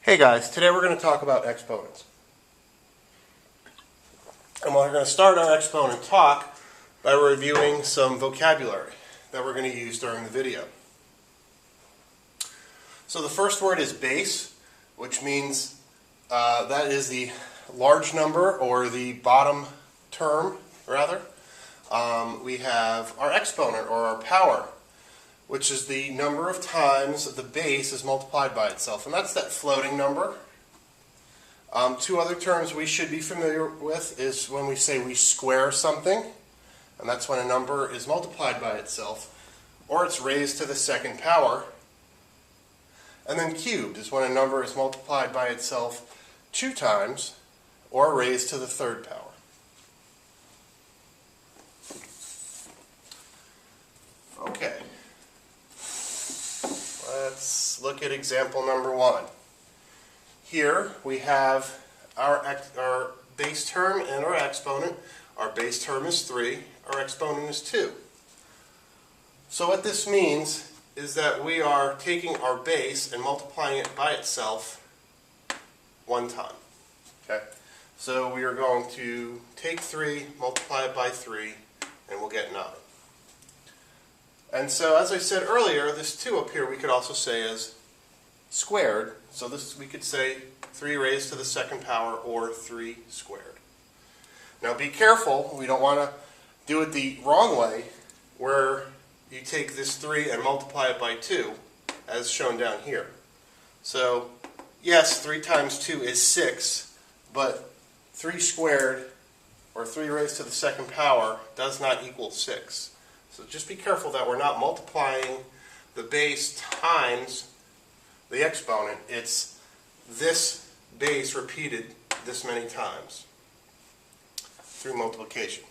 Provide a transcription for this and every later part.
Hey guys, today we're going to talk about exponents. And we're going to start our exponent talk by reviewing some vocabulary that we're going to use during the video. So the first word is base, which means that is the large number or the bottom term, rather. We have our exponent or our power, which is the number of times the base is multiplied by itself. And that's that floating number. Two other terms we should be familiar with is when we say we square something, and that's when a number is multiplied by itself, or it's raised to the second power. And then cubed is when a number is multiplied by itself 2 times, or raised to the third power. Okay. Let's look at example number 1. Here we have our base term and our exponent. Our base term is 3, our exponent is 2. So what this means is that we are taking our base and multiplying it by itself 1 time. Okay? So we are going to take 3, multiply it by 3, and we'll get 9. And so, as I said earlier, this 2 up here we could also say is squared. So this we could say 3 raised to the second power or 3 squared. Now be careful, we don't want to do it the wrong way, where you take this 3 and multiply it by 2, as shown down here. So, yes, 3 times 2 is 6, but 3 squared, or 3 raised to the second power, does not equal 6. So just be careful that we're not multiplying the base times the exponent. It's this base repeated this many times through multiplication.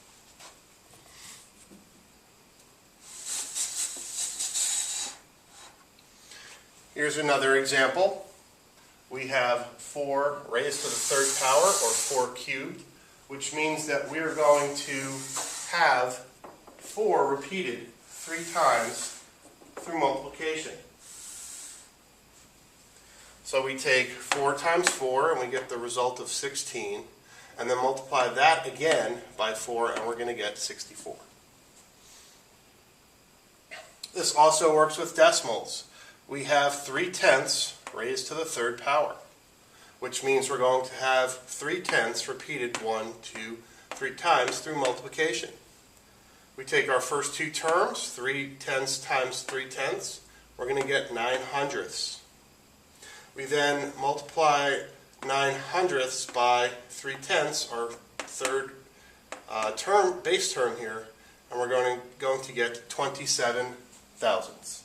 Here's another example. We have 4 raised to the third power, or 4 cubed, which means that we're going to have 4 repeated 3 times through multiplication. So we take 4 times 4 and we get the result of 16, and then multiply that again by 4 and we're going to get 64. This also works with decimals. We have 3/10 raised to the third power, which means we're going to have 3/10 repeated 1, 2, 3 times through multiplication. We take our first 2 terms, 3/10 times 3/10, we're going to get 9/100. We then multiply 9/100 by 3/10, our third base term here, and we're going to get 27 thousandths.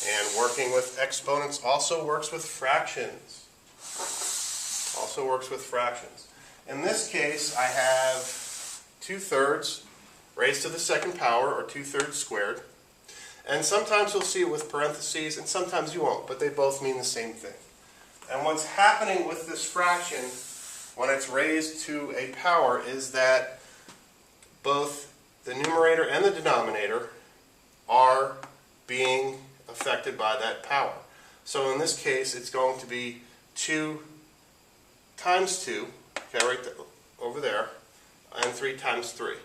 And working with exponents also works with fractions. In this case, I have 2/3 raised to the second power, or 2/3 squared. And sometimes you'll see it with parentheses, and sometimes you won't, but they both mean the same thing. And what's happening with this fraction when it's raised to a power is that both the numerator and the denominator are being affected by that power. So in this case, it's going to be 2 times 2, okay, right there, over there, and 3 times 3.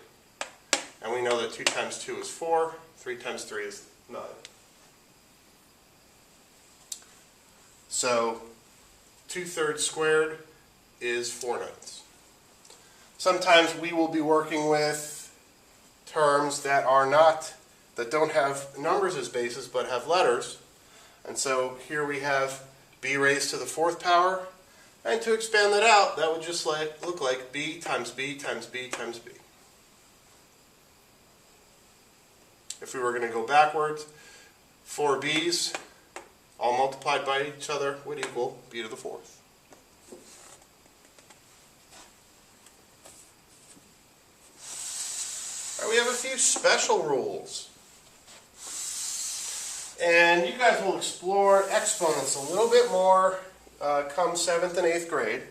And we know that 2 times 2 is 4, 3 times 3 is 9. So 2/3 squared is 4/9. Sometimes we will be working with terms that don't have numbers as bases but have letters. And so here we have b raised to the 4th power. And to expand that out, that would just look like b times b times b times b. If we were going to go backwards, 4 b's, all multiplied by each other, would equal b to the 4th. All right, we have a few special rules. And you guys will explore exponents a little bit more come 7th and 8th grade.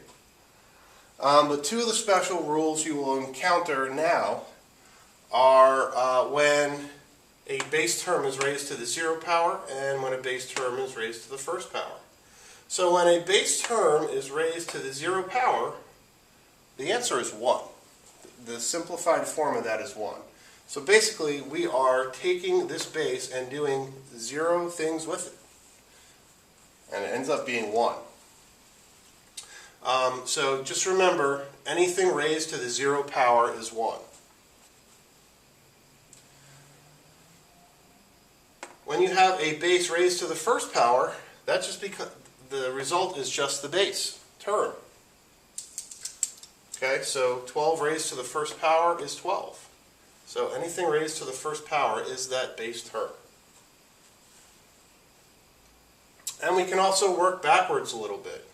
But 2 of the special rules you will encounter now are when a base term is raised to the 0 power and when a base term is raised to the first power. So when a base term is raised to the 0 power, the answer is 1. The simplified form of that is 1. So basically, we are taking this base and doing 0 things with it. And it ends up being 1. So just remember, anything raised to the 0 power is 1. When you have a base raised to the first power, that's just because the result is just the base term. Okay, so 12 raised to the first power is 12. So anything raised to the first power is that base term. And we can also work backwards a little bit.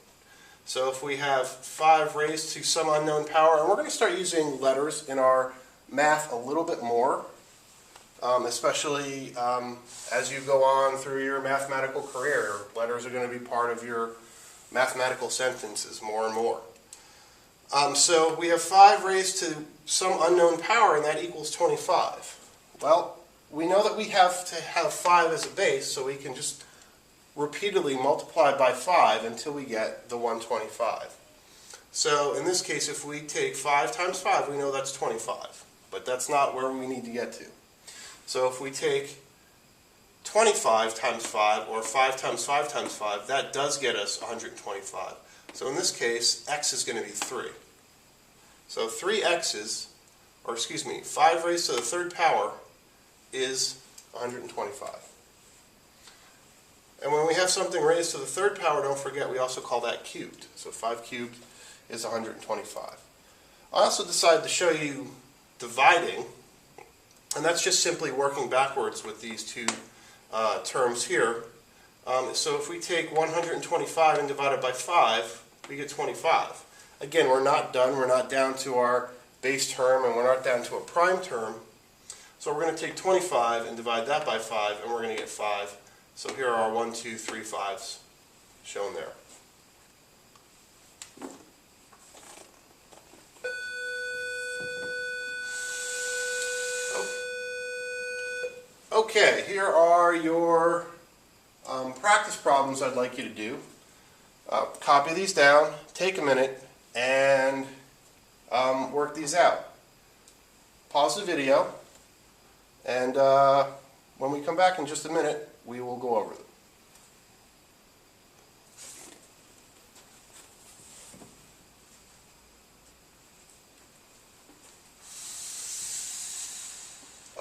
So if we have 5 raised to some unknown power, and we're going to start using letters in our math a little bit more, especially as you go on through your mathematical career. Letters are going to be part of your mathematical sentences more and more. So we have 5 raised to some unknown power, and that equals 25. Well, we know that we have to have 5 as a base, so we can just repeatedly multiply by 5 until we get the 125. So in this case, if we take 5 times 5, we know that's 25. But that's not where we need to get to. So if we take 25 times 5, or 5 times 5 times 5, that does get us 125. So in this case, x is going to be 3. So 3x's, or excuse me, 5 raised to the third power is 125. And when we have something raised to the third power, don't forget we also call that cubed. So 5 cubed is 125. I also decided to show you dividing, and that's just simply working backwards with these two terms here. So if we take 125 and divide it by 5, we get 25. Again, we're not done. We're not down to our base term, and we're not down to a prime term. So we're going to take 25 and divide that by 5, and we're going to get 5. So here are our 1, 2, 3, 5s shown there. Okay, here are your practice problems I'd like you to do. Copy these down, take a minute, and work these out. Pause the video, and when we come back in just a minute, we will go over them.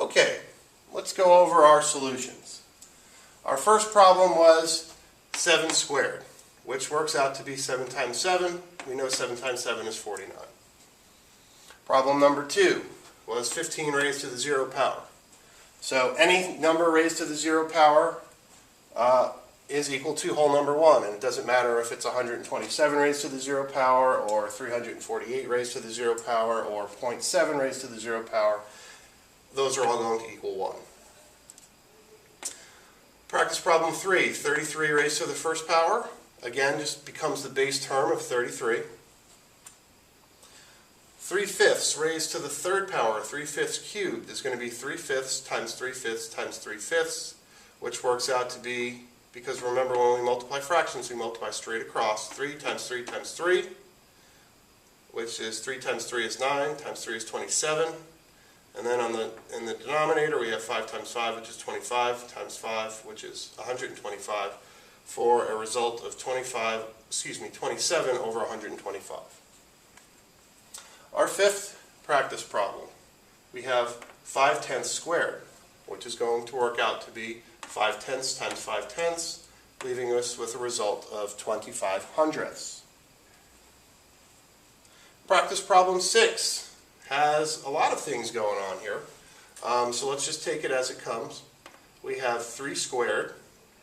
Okay, let's go over our solutions. Our first problem was 7 squared, which works out to be 7 times 7. We know 7 times 7 is 49. Problem number 2 was 15 raised to the 0 power. So any number raised to the 0 power is equal to whole number 1. And it doesn't matter if it's 127 raised to the 0 power, or 348 raised to the 0 power, or 0.7 raised to the 0 power. Those are all going to equal 1. Practice problem 3, 33 raised to the first power. Again, just becomes the base term of 33. 3/5 raised to the third power, 3/5 cubed, is going to be 3/5 times 3/5 times 3/5, which works out to be, because remember when we multiply fractions, we multiply straight across. 3 times 3 times 3, which is 3 times 3 is 9, times 3 is 27. And then in the denominator we have 5 times 5, which is 25, times 5, which is 125, for a result of 27 over 125. Our fifth practice problem, we have 5/10 squared, which is going to work out to be 5/10 times 5/10, leaving us with a result of 25 hundredths. Practice problem 6 has a lot of things going on here, so let's just take it as it comes. We have 3 squared,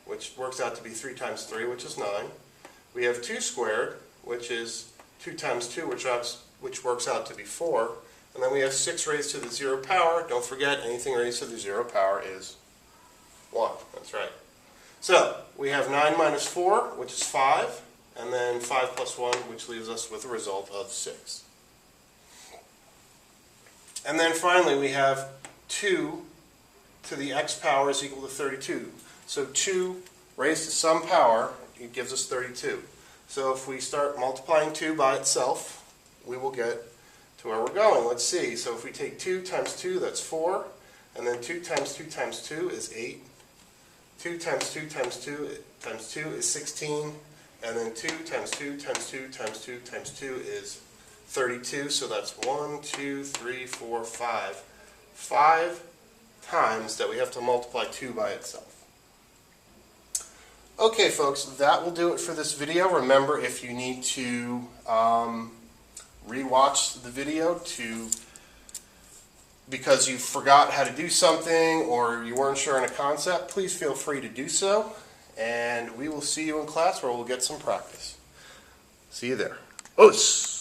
which works out to be 3 times 3, which is 9. We have 2 squared, which is 2 times 2, which works out to be 4. And then we have 6 raised to the 0 power. Don't forget, anything raised to the 0 power is 1. That's right. So we have 9 minus 4, which is 5, and then 5 plus 1, which leaves us with a result of 6. And then finally we have 2 to the x power is equal to 32. So 2 raised to some power, it gives us 32. So if we start multiplying 2 by itself, we will get to where we're going. Let's see. So if we take 2 times 2, that's 4. And then 2 times 2 times 2 is 8. 2 times 2 times 2 times 2 is 16. And then 2 times 2 times 2 times 2 times 2 is 32. So that's 1, 2, 3, 4, 5. 5 times that we have to multiply 2 by itself. Okay folks, that will do it for this video. Remember, if you need to rewatch the video because you forgot how to do something or you weren't sure on a concept, please feel free to do so. And we will see you in class where we'll get some practice. See you there. Os!